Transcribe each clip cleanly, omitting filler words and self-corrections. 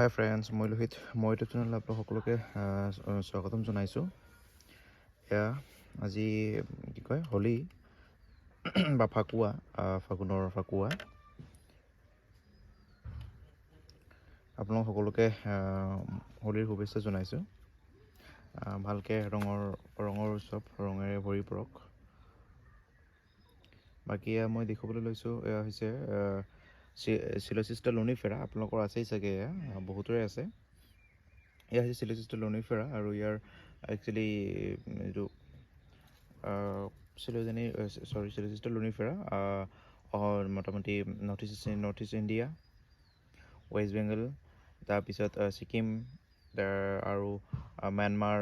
হাই friends, মই লোহিত। মই YouTube চেনেলত আপোনালোক সকলোকে স্বাগতম জনাইছোঁ। এয়া আজি কি কয় হোলী বা ফাকুৱা, ফাগুনৰ ফাকুৱা। আপোনালোক সকলোকে হোলীৰ শুভেচ্ছা জনাইছোঁ। ভালকৈ ৰঙৰ উৎসৱ, ৰঙেৰে ভৰি পৰক। বাকী এয়া মই দেখিবলৈ লৈছোঁ, এয়া হৈছে চিল'চিষ্টা লুনিফেৰা। আপোনালোকৰ আছেই চাগে, এয়া বহুতৰে আছে। এয়া হৈছে চিল'চিষ্টা লুনিফেৰা, আৰু ইয়াৰ একচুৱেলি এইটো চিল'চিষ্টা লুনিফেৰা মোটামুটি north east India, west Bengal, তাৰপিছত ছিকিম, আৰু Myanmar,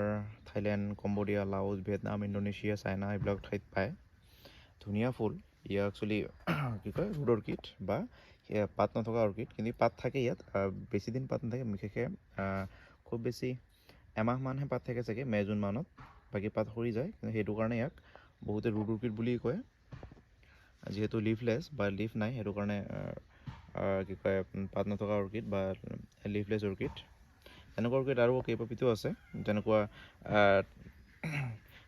Thailand, Cambodia, Laos, Vietnam, Indonesia, China এইবিলাক ঠাইত পায়। ধুনীয়া ফুল। ইয়াৰ একচুৱেলি কি কয় ৰুড অৰ্কিড বা পাত নথকা অৰ্কিড, কিন্তু পাত থাকে ইয়াত। বেছি দিন পাত নাথাকে, বিশেষকৈ খুব বেছি এমাহমানহে পাত থাকে চাগে, মে' জুন মানত। বাকী পাত সৰি যায়, কিন্তু সেইটো কাৰণে ইয়াক বহুতে ৰুড অৰ্কিড বুলি কয়। যিহেতু লিফলেছ বা লিফ নাই, সেইটো কাৰণে কি কয় পাত নথকা অৰ্কিড বা লিফলেছ অৰ্কিড। এনেকুৱা অৰ্কিড আৰু কেইবাবিধো আছে, যেনেকুৱা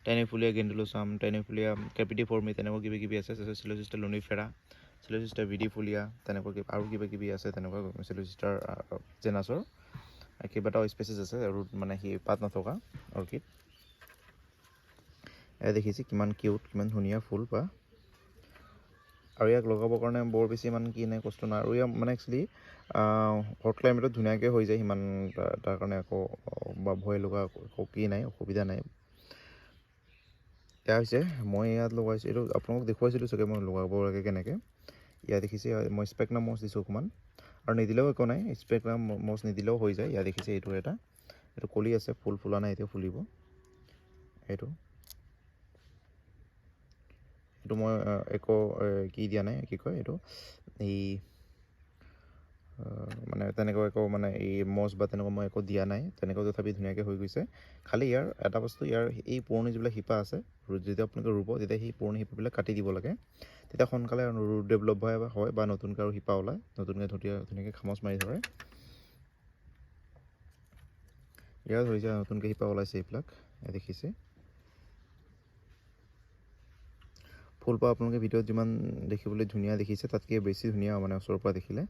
টেনিফুলিয়া গেণ্ডুলোচাম, টেনিফুলিয়া কেপিটিফৰ্মি, তেনেকুৱা কিবাকিবি আছে। চিল'চিষ্টা লুনিফেৰা, চিল'চিষ্টা ভিডিফুলিয়া, তেনেকুৱা আৰু কিবাকিবি আছে। তেনেকুৱা চিল'চিষ্টাৰ জেনাছৰ কেইবাটাও স্পেচিছ আছে, আৰু মানে সি পাত নথকা অৰ্কিড। এয়া দেখিছে কিমান কিউট, কিমান ধুনীয়া ফুল বা। আৰু ইয়াক লগাবৰ কাৰণে বৰ বেছি ইমান কি নাই, কষ্ট নাই। আৰু ইয়াক মানে একচুৱেলি হট ক্লাইমেটত ধুনীয়াকৈ হৈ যায়, সিমান তাৰ কাৰণে আকৌ বা ভয় লগা একো কি নাই, অসুবিধা নাই। এয়া হৈছে মই ইয়াত লগাইছোঁ, এইটো আপোনালোকক দেখুৱাইছিলোঁ চাগে মই লগাব লাগে কেনেকৈ। ইয়াত দেখিছে মই স্পেকনাম মছ দিছোঁ অকণমান, আৰু নিদিলেও একো নাই, স্পেকনাম মছ নিদিলেও হৈ যায়। ইয়াত দেখিছে এইটো এইটো কলি আছে, ফুল ফুলা নাই, এতিয়া ফুলিব। এইটো মই একো কি দিয়া নাই, কি কয় এইটো এই মানে তেনেকুৱা একো মানে এই মছ বা তেনেকুৱা মই একো দিয়া নাই। তেনেকুৱা তথাপি ধুনীয়াকৈ হৈ গৈছে। খালি ইয়াৰ এটা বস্তু, ইয়াৰ এই পুৰণি যিবিলাক শিপা আছে, যেতিয়া আপোনালোকে ৰুব, তেতিয়া সেই পুৰণি শিপাবিলাক কাটি দিব লাগে। তেতিয়া সোনকালে ৰুট ডেভেলপ হয় বা নতুনকৈ আৰু শিপা ওলায়, নতুনকৈ ধুনীয়াকৈ খামচ মাৰি ধৰে। ইয়াত হৈ যায়, নতুনকৈ শিপা ওলাইছে এইবিলাক দেখিছে। ফুলপাহ আপোনালোকে ভিডিঅ'ত যিমান দেখিবলৈ ধুনীয়া দেখিছে, তাতকৈ বেছি ধুনীয়া মানে ওচৰৰ পৰা দেখিলে।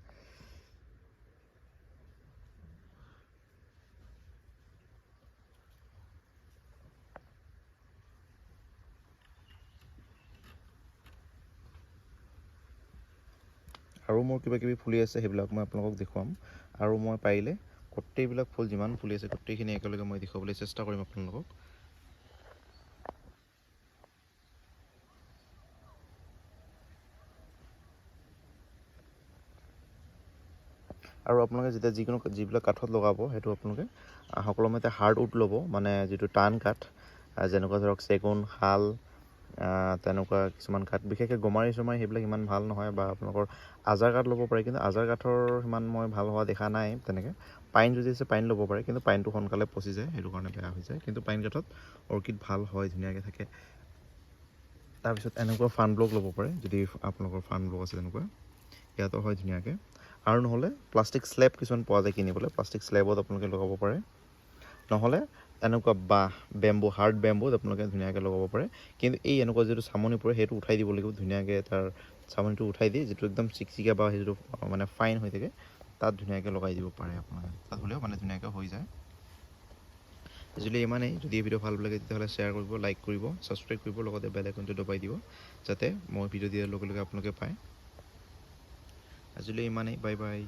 আৰু মোৰ কিবাকিবি ফুলি আছে, সেইবিলাক মই আপোনালোকক দেখুৱাম। আৰু মই পাৰিলে গোটেইবিলাক ফুল যিমান ফুলি আছে, গোটেইখিনি একেলগে মই দেখুৱাবলৈ চেষ্টা কৰিম আপোনালোকক। আৰু আপোনালোকে যেতিয়া যিবিলাক কাঠত লগাব, সেইটো আপোনালোকে সকলোমতে হাৰ্ড উড ল'ব, মানে যিটো টান কাঠ, যেনেকুৱা ধৰক চেগুন, শাল, তেনেকুৱা কিছুমান কাঠ। বিশেষকৈ গমাৰি চমাৰি সেইবিলাক ইমান ভাল নহয়, বা আপোনালোকৰ আজাৰ কাঠ ল'ব পাৰে, কিন্তু আজাৰ কাঠৰ সিমান মই ভাল হোৱা দেখা নাই তেনেকৈ। পাইন যদি আছে পাইন ল'ব পাৰে, কিন্তু পাইনটো সোনকালে পচি যায়, সেইটো কাৰণে বেয়া হৈ যায়। কিন্তু পাইন কাঠত অৰ্কিড ভাল হয়, ধুনীয়াকৈ থাকে। তাৰপিছত এনেকুৱা ফান ব্লক ল'ব পাৰে, যদি আপোনালোকৰ ফান ব্লক আছে তেনেকুৱা, ইয়াতো হয় ধুনীয়াকৈ। আৰু নহ'লে প্লাষ্টিক স্লেব কিছুমান পোৱা যায় কিনিবলৈ, প্লাষ্টিক স্লেবত আপোনালোকে লগাব পাৰে। নহ'লে এনেকুৱা বেম্বু, হাৰ্ড বেম্বুত আপোনালোকে ধুনীয়াকৈ লগাব পাৰে। কিন্তু এই এনেকুৱা যিটো চামনি পৰে, সেইটো উঠাই দিব লাগিব ধুনীয়াকৈ। তাৰ চামনিটো উঠাই দি যিটো একদম চিকচিকীয়া বা সেইটো মানে ফাইন হৈ থাকে, তাত ধুনীয়াকৈ লগাই দিব পাৰে আপোনালোকে। তাত হ'লেও মানে ধুনীয়াকৈ হৈ যায়। আজিলৈ ইমানেই। যদি এই ভিডিঅ' ভাল লাগে তেতিয়াহ'লে শ্বেয়াৰ কৰিব, লাইক কৰিব, ছাবস্ক্ৰাইব কৰিব, লগতে বেল আইকনটো দবাই দিব, যাতে মই ভিডিঅ' দিয়াৰ লগে লগে আপোনালোকে পায়। আজিলৈ ইমানেই। Bye bye.